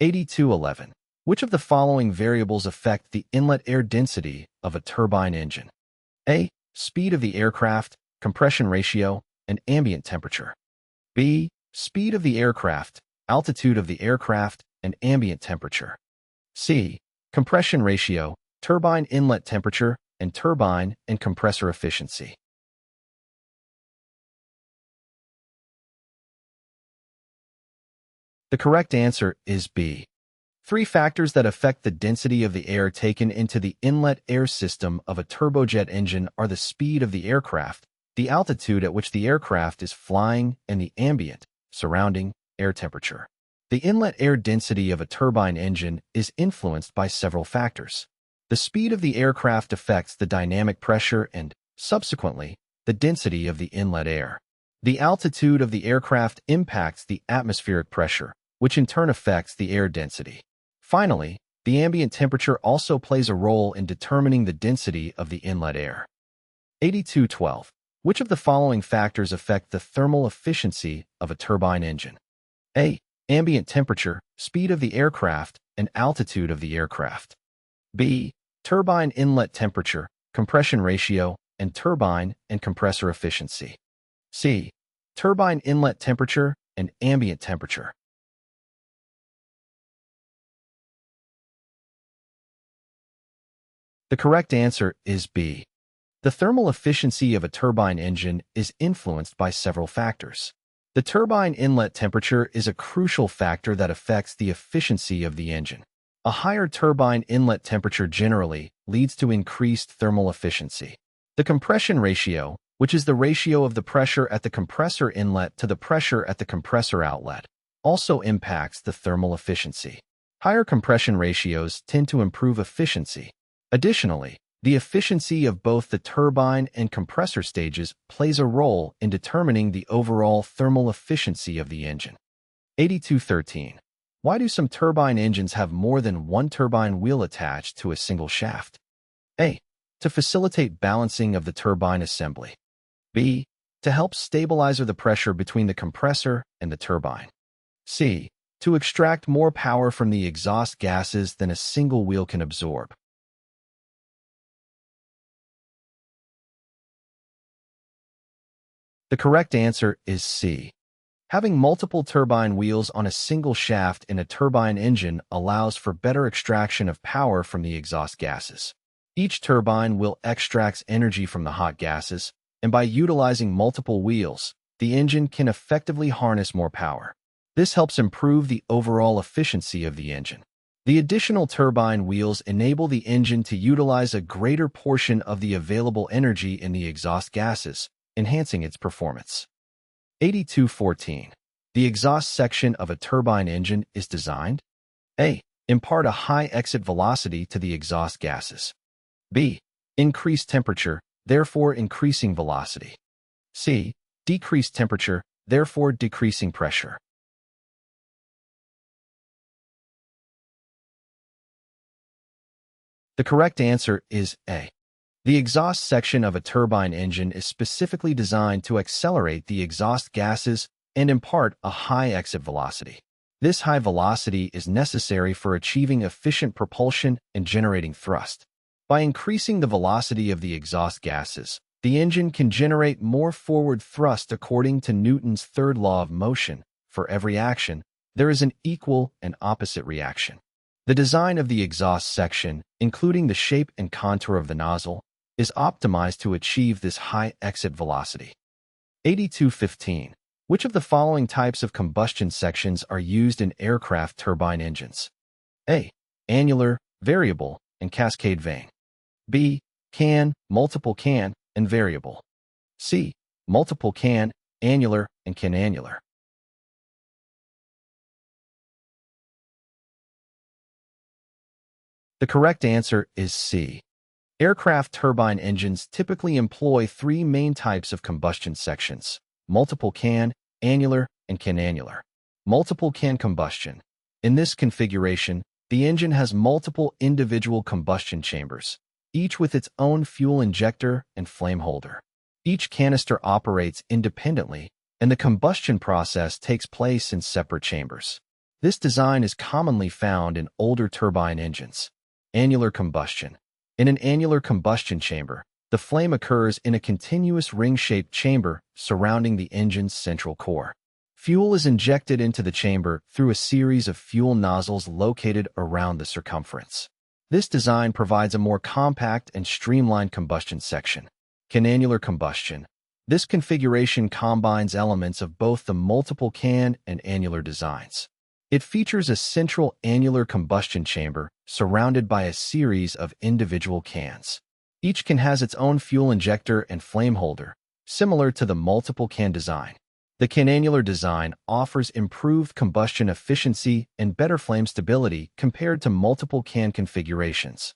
Q8211. Which of the following variables affect the inlet air density of a turbine engine? A. Speed of the aircraft, compression ratio, and ambient temperature. B. Speed of the aircraft, altitude of the aircraft, and ambient temperature. C. Compression ratio, turbine inlet temperature, and turbine and compressor efficiency. The correct answer is B. Three factors that affect the density of the air taken into the inlet air system of a turbojet engine are the speed of the aircraft, the altitude at which the aircraft is flying, and the ambient, surrounding, air temperature. The inlet air density of a turbine engine is influenced by several factors. The speed of the aircraft affects the dynamic pressure and, subsequently, the density of the inlet air. The altitude of the aircraft impacts the atmospheric pressure, which in turn affects the air density. Finally, the ambient temperature also plays a role in determining the density of the inlet air. Q8212. Which of the following factors affect the thermal efficiency of a turbine engine? A. Ambient temperature, speed of the aircraft, and altitude of the aircraft. B. Turbine inlet temperature, compression ratio, and turbine and compressor efficiency. C. Turbine inlet temperature and ambient temperature. The correct answer is B. The thermal efficiency of a turbine engine is influenced by several factors. The turbine inlet temperature is a crucial factor that affects the efficiency of the engine. A higher turbine inlet temperature generally leads to increased thermal efficiency. The compression ratio, which is the ratio of the pressure at the compressor inlet to the pressure at the compressor outlet, also impacts the thermal efficiency. Higher compression ratios tend to improve efficiency. Additionally, the efficiency of both the turbine and compressor stages plays a role in determining the overall thermal efficiency of the engine. Q8213. Why do some turbine engines have more than one turbine wheel attached to a single shaft? A. To facilitate balancing of the turbine assembly. B. To help stabilize the pressure between the compressor and the turbine. C. To extract more power from the exhaust gases than a single wheel can absorb. The correct answer is C. Having multiple turbine wheels on a single shaft in a turbine engine allows for better extraction of power from the exhaust gases. Each turbine wheel extracts energy from the hot gases, and by utilizing multiple wheels, the engine can effectively harness more power. This helps improve the overall efficiency of the engine. The additional turbine wheels enable the engine to utilize a greater portion of the available energy in the exhaust gases, enhancing its performance. Q8214. The exhaust section of a turbine engine is designed: A. Impart a high exit velocity to the exhaust gases. B. Increase temperature, therefore increasing velocity. C. Decrease temperature, therefore decreasing pressure. The correct answer is A. The exhaust section of a turbine engine is specifically designed to accelerate the exhaust gases and impart a high exit velocity. This high velocity is necessary for achieving efficient propulsion and generating thrust. By increasing the velocity of the exhaust gases, the engine can generate more forward thrust according to Newton's third law of motion. For every action, there is an equal and opposite reaction. The design of the exhaust section, including the shape and contour of the nozzle, is optimized to achieve this high exit velocity. Q8215. Which of the following types of combustion sections are used in aircraft turbine engines? A. Annular, variable, and cascade vane. B. Can, multiple can, and variable. C. Multiple can, annular, and can-annular. The correct answer is C. Aircraft turbine engines typically employ three main types of combustion sections: multiple can, annular, and can-annular. Multiple can combustion. In this configuration, the engine has multiple individual combustion chambers, each with its own fuel injector and flame holder. Each canister operates independently, and the combustion process takes place in separate chambers. This design is commonly found in older turbine engines. Annular combustion. In an annular combustion chamber, the flame occurs in a continuous ring-shaped chamber surrounding the engine's central core. Fuel is injected into the chamber through a series of fuel nozzles located around the circumference. This design provides a more compact and streamlined combustion section. Can-annular combustion. This configuration combines elements of both the multiple can and annular designs. It features a central annular combustion chamber surrounded by a series of individual cans. Each can has its own fuel injector and flame holder, similar to the multiple can design. The can-annular design offers improved combustion efficiency and better flame stability compared to multiple can configurations.